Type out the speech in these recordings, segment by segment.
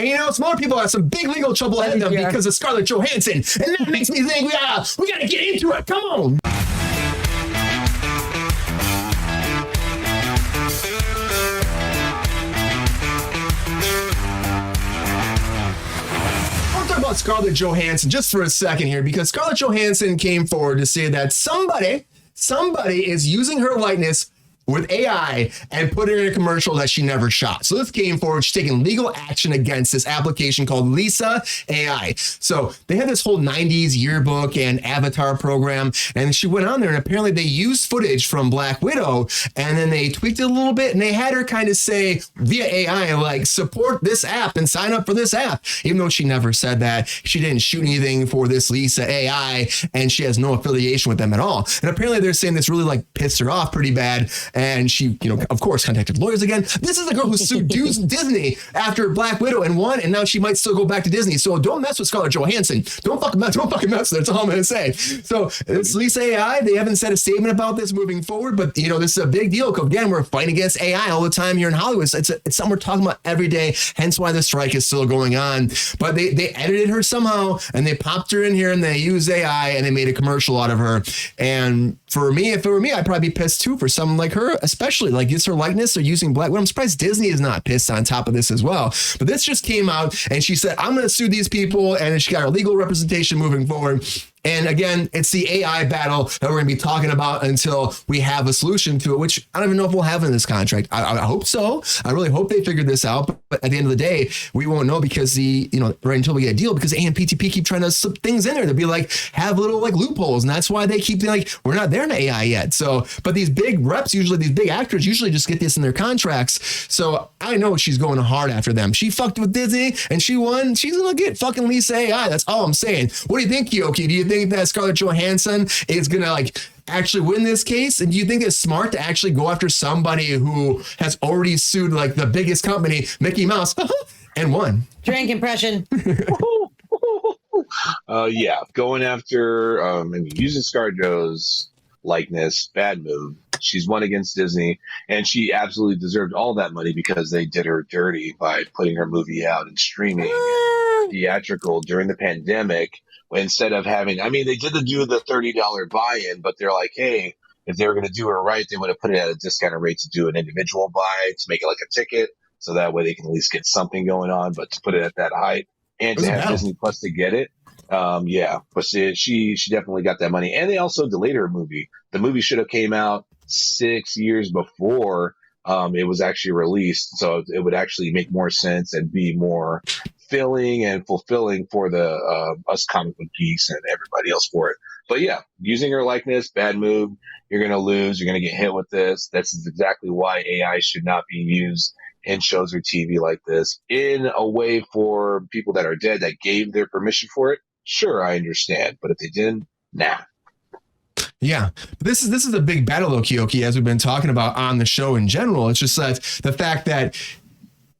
And some other people have some big legal trouble ahead of them because of Scarlett Johansson. And that makes me think we gotta get into it. Come on. About Scarlett Johansson just for a second here, because Scarlett Johansson came forward to say that somebody is using her likeness with AI and put her in a commercial that she never shot. So this came forward. She's taking legal action against this application called Lisa AI. So they had this whole 90s yearbook and avatar program, and she went on there, and apparently they used footage from Black Widow, and then they tweaked it a little bit, and they had her kind of say via AI, like, support this app and sign up for this app, even though she never said that. She didn't shoot anything for this Lisa AI, and she has no affiliation with them at all. And apparently they're saying this really like pissed her off pretty bad. And she, of course, contacted lawyers again. This is the girl who sued Disney after Black Widow and won, and now she might still go back to Disney. So don't mess with Scarlett Johansson. Don't fucking mess with her. That's all I'm going to say. So it's Lisa AI. They haven't said a statement about this moving forward, but this is a big deal. Again, we're fighting against AI all the time here in Hollywood. So it's something we're talking about every day. Hence why the strike is still going on. But they edited her somehow, and they popped her in here, and they used AI, and they made a commercial out of her. And for me, if it were me, I'd probably be pissed too for someone like her, especially like it's her likeness. They're using Black Widow. I'm surprised Disney is not pissed on top of this as well. But this just came out, and she said, I'm going to sue these people, and she got her legal representation moving forward. And again, it's the AI battle that we're going to be talking about until we have a solution to it, which I don't even know if we'll have in this contract. I hope so. I really hope they figured this out. But at the end of the day, we won't know because right until we get a deal, because AMPTP keep trying to slip things in there to be like, have little like loopholes. And that's why they keep being like, we're not there in AI yet. So, but these big reps, these big actors usually just get this in their contracts. So I know she's going hard after them. She fucked with Disney and she won. She's going to get fucking Lisa AI. That's all I'm saying. What do you think, Keoki? Do you think that Scarlett Johansson is going to actually win this case? And do you think it's smart to actually go after somebody who has already sued like the biggest company, Mickey Mouse, and won? Drink impression. Yeah, going after and using ScarJo's likeness, bad move. She's won against Disney, and she absolutely deserved all that money because they did her dirty by putting her movie out and streaming and theatrical during the pandemic. Instead of having, they did do the $30 buy-in, but they're like, hey, if they were going to do her right, they would have put it at a discounted rate to do an individual buy, to make it like a ticket, so that way they can at least get something going on. But to put it at that height and to have Disney Plus to get it, but she definitely got that money. And they also delayed her movie. The movie should have came out 6 years before it was actually released, so it would actually make more sense and be more filling and fulfilling for the us comic book geeks and everybody else for it. But yeah, using her likeness, bad move. You're going to lose. You're going to get hit with this. That's exactly why AI should not be used in shows or TV like this. In a way for people that are dead that gave their permission for it, sure, I understand. But if they didn't, nah. Yeah, this is a big battle though, Keoki, as we've been talking about on the show in general. It's just that the fact that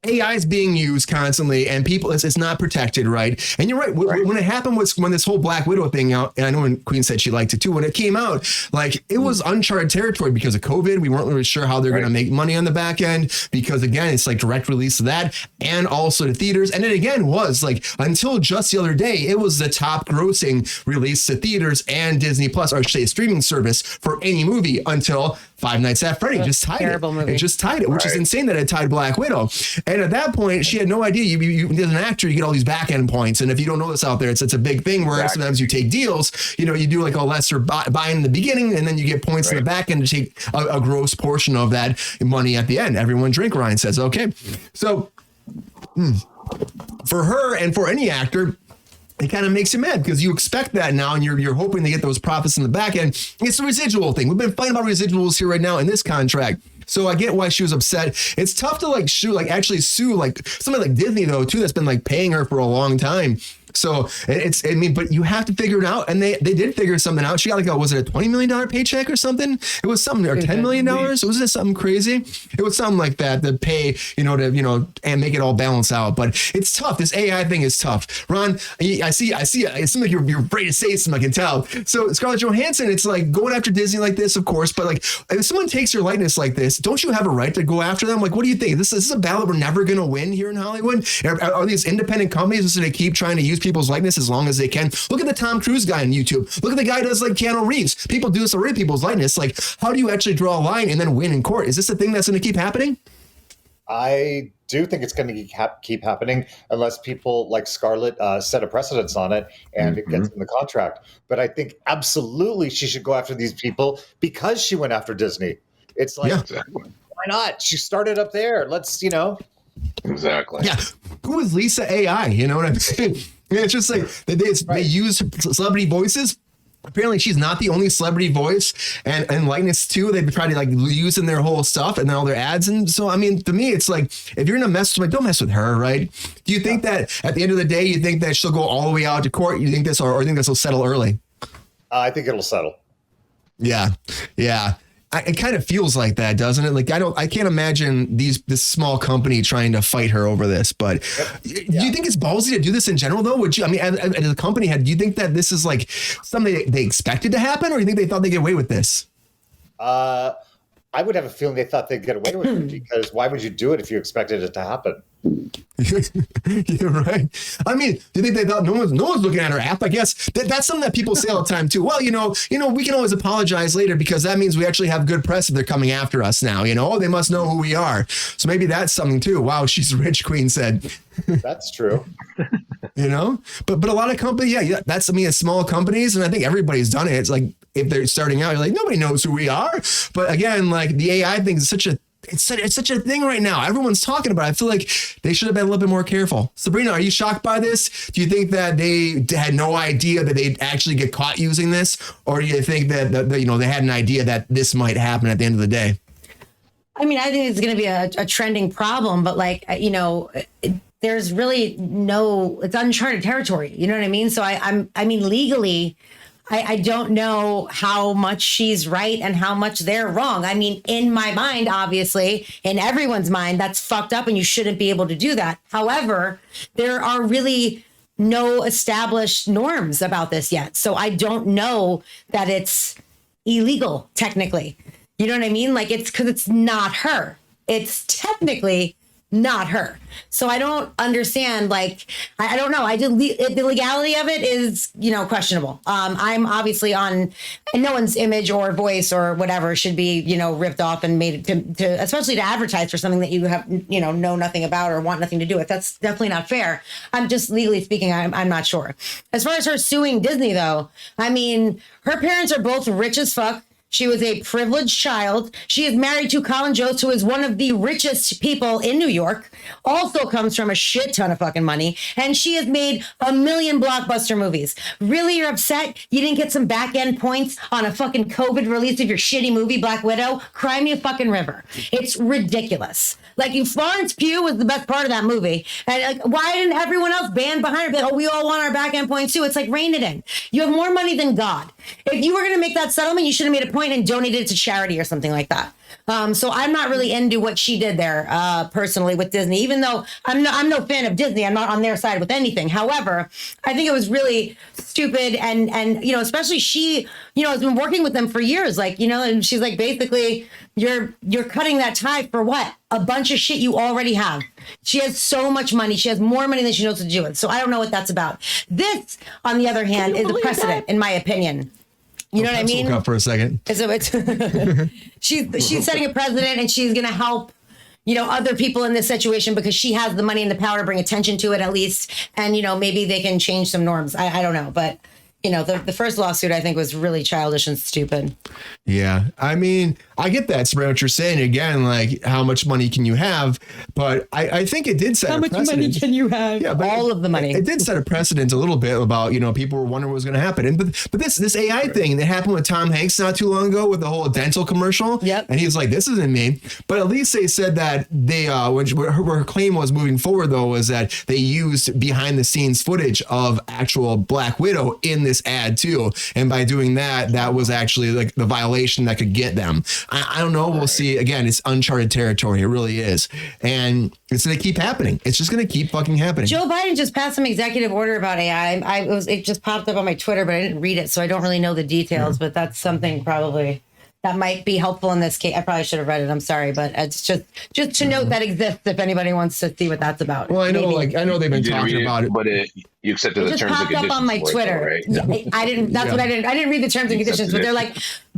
AI is being used constantly and people, it's not protected, right? And you're right. When it happened was when this whole Black Widow thing out, and I know when Queen said she liked it too, when it came out, like it was uncharted territory because of COVID. We weren't really sure how they're going to make money on the back end because again, it's like direct release of that and also to theaters. And it again was like until just the other day, it was the top grossing release to theaters and Disney Plus, or I should say streaming service for any movie until Five Nights at Freddy just tied it. Movie. It just tied it, which is insane that it tied Black Widow. And at that point, she had no idea. You as an actor, you get all these back end points. And if you don't know this out there, it's a big thing where sometimes you take deals, you do like a lesser buy in the beginning, and then you get points in the back end to take a gross portion of that money at the end. Everyone drink, Ryan says. Okay. So for her and for any actor, it kind of makes you mad because you expect that now and you're hoping to get those profits in the back end. It's the residual thing. We've been fighting about residuals here right now in this contract. So I get why she was upset. It's tough to actually sue like somebody like Disney though too, that's been like paying her for a long time. So I mean, but you have to figure it out. And they did figure something out. She got like was it a $20 million paycheck or something? It was something, or $10 million. Wasn't it something crazy? It was something like that to pay, and make it all balance out. But it's tough. This AI thing is tough. Ron, I see. It seems like you're afraid to say something, I can tell. So Scarlett Johansson, it's like going after Disney like this, of course. But like if someone takes your likeness like this, don't you have a right to go after them? Like, what do you think? This is a battle we're never going to win here in Hollywood. Are these independent companies just going to keep trying to use people's likeness as long as they can? Look at the Tom Cruise guy on YouTube. Look at the guy who does like Keanu Reeves. People do this already, people's likeness. Like, how do you actually draw a line and then win in court? Is this a thing that's going to keep happening? I do think it's going to keep happening unless people like Scarlett set a precedence on it and it gets in the contract. But I think absolutely she should go after these people because she went after Disney. It's like, why not? She started up there. Let's, Exactly. Yeah. Who is Lisa AI? You know what I'm saying? It's just like they use celebrity voices. Apparently she's not the only celebrity voice and likeness too. They've tried to like use in their whole stuff and then all their ads. And so, I mean, to me, it's like, if you're going to mess with, don't mess with her, right? Do you think that at the end of the day, you think that she'll go all the way out to court? You think this, or you think this will settle early? I think it'll settle. Yeah. Yeah. It kind of feels like that, doesn't it? Like, I can't imagine this small company trying to fight her over this, but do you think it's ballsy to do this in general though? Would you, I mean, as a company head, do you think that this is like something they expected to happen, or do you think they thought they'd get away with this? I would have a feeling they thought they'd get away with it, because why would you do it if you expected it to happen? You're right. I mean, do you think they thought no one's looking at our app? I guess that's something that people say all the time too. Well, we can always apologize later because that means we actually have good press if they're coming after us now. They must know who we are. So maybe that's something too. Wow, she's rich, Queen said. That's true. But a lot of companies, that's, I mean, it's small companies, and I think everybody's done it. It's like if they're starting out, you're like, nobody knows who we are. But again, like the AI thing is it's such a thing right now. Everyone's talking about it. I feel like they should have been a little bit more careful. Sabrina, are you shocked by this? Do you think that they had no idea that they'd actually get caught using this? Or do you think that they had an idea that this might happen at the end of the day? I mean, I think it's going to be a trending problem, but there's really it's uncharted territory. You know what I mean? So I mean, legally, I don't know how much she's right and how much they're wrong. I mean, in my mind, obviously, in everyone's mind, that's fucked up and you shouldn't be able to do that. However, there are really no established norms about this yet. So I don't know that it's illegal, technically. You know what I mean? Like, it's because it's not her. It's technically not her. So I don't understand. Like, I don't know. The legality of it is, questionable. I'm obviously on no one's image or voice or whatever should be, ripped off and made to especially to advertise for something that you have, know nothing about or want nothing to do with. That's definitely not fair. I'm just legally speaking, I'm not sure. As far as her suing Disney, though, I mean, her parents are both rich as fuck. She was a privileged child. She is married to Colin Jost, who is one of the richest people in New York, also comes from a shit ton of fucking money, and she has made 1 million blockbuster movies. Really, you're upset you didn't get some back-end points on a fucking COVID release of your shitty movie, Black Widow? Cry me a fucking river. It's ridiculous. Like, Florence Pugh was the best part of that movie. And why didn't everyone else band behind her? Like, we all want our back-end points too. It's like, rein it in. You have more money than God. If you were going to make that settlement, you should have made a point and donated it to charity or something like that. So I'm not really into what she did there personally with Disney, even though I'm no fan of Disney. I'm not on their side with anything. However, I think it was really stupid. And especially she, has been working with them for years. Like, and she's like, basically, you're cutting that tie for what? A bunch of shit you already have. She has so much money. She has more money than she knows what to do with. So I don't know what that's about. This, on the other hand, is a precedent, in my opinion. You know what I mean? Look up for a second. She's setting a precedent, and she's going to help, other people in this situation because she has the money and the power to bring attention to it at least. And, maybe they can change some norms. I don't know. But, you know, the first lawsuit I think was really childish and stupid. Yeah. I mean, I get that, Sabrina, what you're saying. Again, like, how much money can you have? But I think it did set a precedent. How much money can you have? Yeah, but all of the money. It did set a precedent a little bit about, you know, people were wondering what was going to happen. But this AI thing that happened with Tom Hanks not too long ago with the whole dental commercial. Yep. And he was like, this isn't me. But at least they said that they, her claim was moving forward, though, was that they used behind the scenes footage of actual Black Widow in this ad, too. And by doing that, that was actually like the violation that could get them. I don't know. We'll see. Again, it's uncharted territory. It really is. And it's going to keep happening. It's just going to keep fucking happening. Joe Biden just passed some executive order about AI. It just popped up on my Twitter, but I didn't read it, so I don't really know the details. But that's something probably that might be helpful in this case. I probably should have read it. I'm sorry, but it's just to note that exists if anybody wants to see what that's about. Well, I know, I know they've been talking about it, but you accepted the terms and conditions. It just popped up on my Twitter. Right? Yeah. I didn't. That's what I didn't. I didn't read the terms and conditions, but they're like,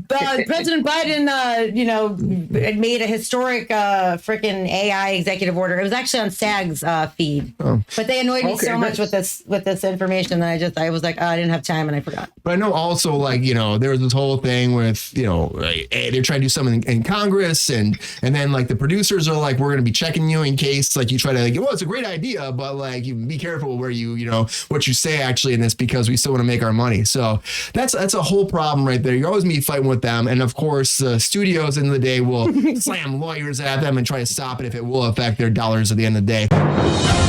President Biden, you know, made a historic freaking AI executive order. It was actually on SAG's feed, but they annoyed me so much with this information that I was like, oh, I didn't have time and I forgot. But I know also, like, you know, there was this whole thing with, you know, they're trying to do something in Congress, and then like the producers are like, we're going to be checking you in case like you try to like, well, it's a great idea, but like you be careful where you know what you say actually in this, because we still want to make our money. So that's a whole problem right there. You're always be fighting with them, and of course studios in the day will slam lawyers at them and try to stop it if it will affect their dollars at the end of the day.